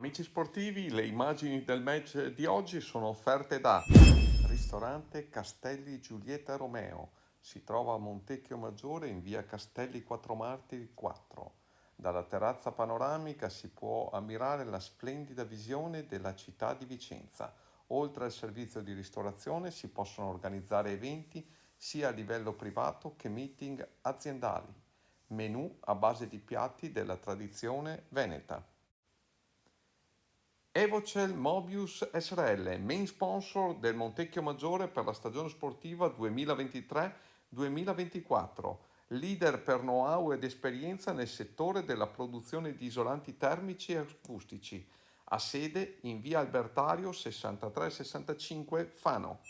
Amici sportivi, le immagini del match di oggi sono offerte da Ristorante Castelli Giulietta Romeo. Si trova a Montecchio Maggiore in via Castelli 4 Martiri 4. Dalla terrazza panoramica si può ammirare la splendida visione della città di Vicenza. Oltre al servizio di ristorazione si possono organizzare eventi sia a livello privato che meeting aziendali. Menù a base di piatti della tradizione veneta. Evocel Mobius SRL, main sponsor del Montecchio Maggiore per la stagione sportiva 2023-2024, leader per know-how ed esperienza nel settore della produzione di isolanti termici e acustici, ha sede in via Albertario 6365 Fano.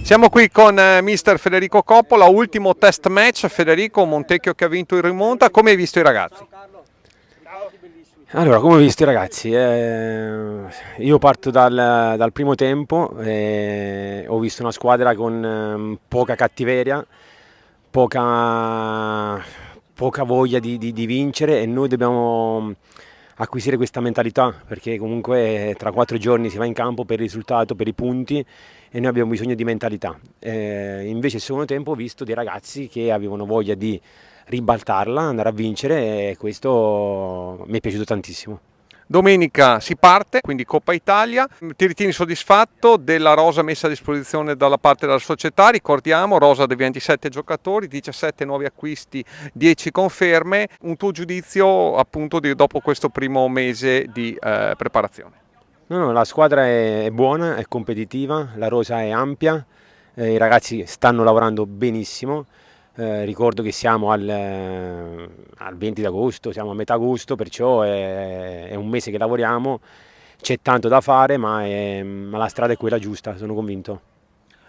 Siamo qui con mister Federico Coppola, ultimo test match. Federico, Montecchio che ha vinto in rimonta, come hai visto i ragazzi? Allora, come ho visto i ragazzi, io parto dal primo tempo, ho visto una squadra con poca cattiveria, poca voglia di vincere, e noi dobbiamo acquisire questa mentalità, perché comunque tra 4 giorni si va in campo per il risultato, per i punti, e noi abbiamo bisogno di mentalità. Invece il secondo tempo ho visto dei ragazzi che avevano voglia di ribaltarla, andare a vincere, e questo mi è piaciuto tantissimo. Domenica si parte, quindi Coppa Italia. Ti ritieni soddisfatto della rosa messa a disposizione dalla parte della società? Ricordiamo, rosa dei 27 giocatori, 17 nuovi acquisti, 10 conferme. Un tuo giudizio appunto dopo questo primo mese di preparazione? No, la squadra è buona, è competitiva, la rosa è ampia, i ragazzi stanno lavorando benissimo. Ricordo che siamo al 20 d'agosto, siamo a metà agosto, perciò è un mese che lavoriamo, c'è tanto da fare, ma la strada è quella giusta, sono convinto.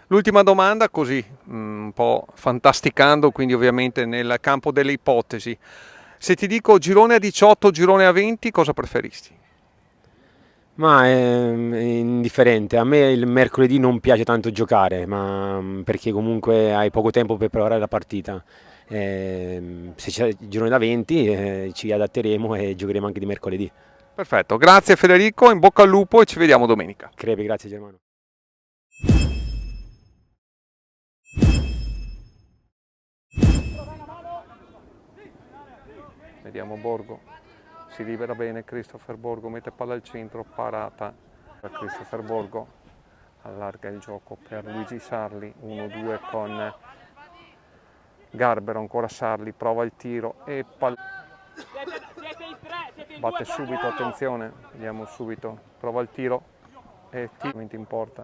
L'ultima domanda, così un po' fantasticando, quindi ovviamente nel campo delle ipotesi. Se ti dico girone a 18, girone a 20, cosa preferisti? Ma è indifferente, a me il mercoledì non piace tanto giocare, perché comunque hai poco tempo per preparare la partita. Se c'è il girone da 20 ci adatteremo e giocheremo anche di mercoledì. Perfetto, grazie Federico, in bocca al lupo e ci vediamo domenica. Crepi, grazie Germano. Vediamo Borgo, si libera bene Christopher Borgo, mette palla al centro, parata da Christopher Borgo, allarga il gioco per Luigi Sarli, 1-2 con Garbero, ancora Sarli, prova il tiro e batte subito, attenzione, vediamo subito, prova il tiro e veramente in porta,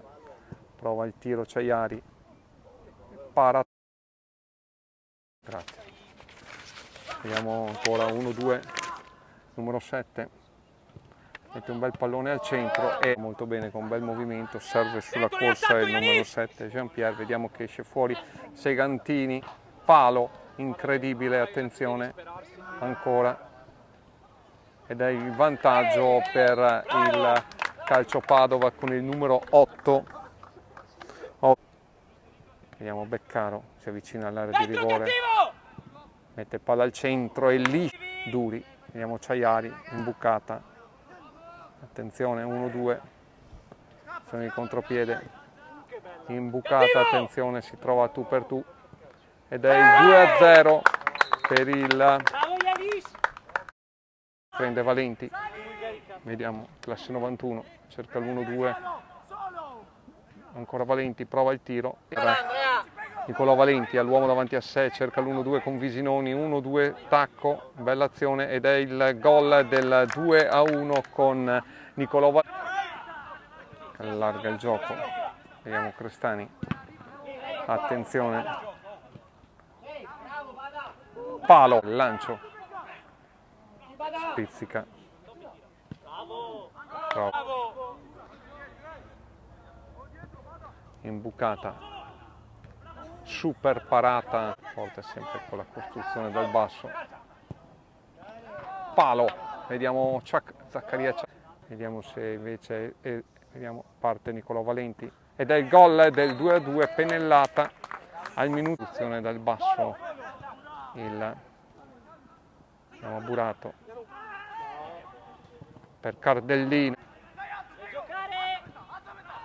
prova il tiro Ciaiari, para, grazie. Vediamo ancora 1-2, numero 7, mette un bel pallone al centro e molto bene con un bel movimento, serve sulla corsa il numero 7 Jean-Pierre, vediamo che esce fuori Segantini, palo incredibile, attenzione ancora, ed è il vantaggio per il Calcio Padova con il numero 8. Vediamo Beccaro, si avvicina all'area di rigore, mette palla al centro e lì Duri, vediamo Ciaiari, imbucata, attenzione 1-2, sono in contropiede, imbucata, attenzione, si trova tu per tu ed è il 2-0 per il, prende Valenti, vediamo classe 91, cerca l'1-2, ancora Valenti, prova il tiro, Nicolò Valenti all'uomo davanti a sé, cerca l'1-2 con Visinoni, 1-2, tacco, bella azione ed è il gol del 2-1 con Nicolò Valenti. Allarga il gioco, vediamo Crestani, attenzione, palo, lancio, spizzica, imbucata, super parata, forte sempre con la costruzione dal basso, palo, vediamo Zaccaria, Vediamo se invece vediamo, parte Nicolò Valenti ed è il gol del 2-2, pennellata al minuto dal basso abbiamo Burato per Cardellino.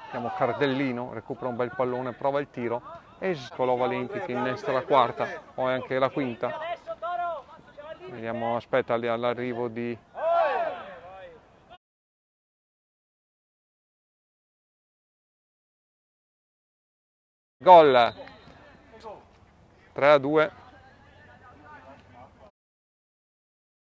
Vediamo Cardellino, recupera un bel pallone, prova il tiro e Nicolò Valenti che innesta la quarta, poi anche la quinta. Vediamo, aspetta all'arrivo di gol 3-2.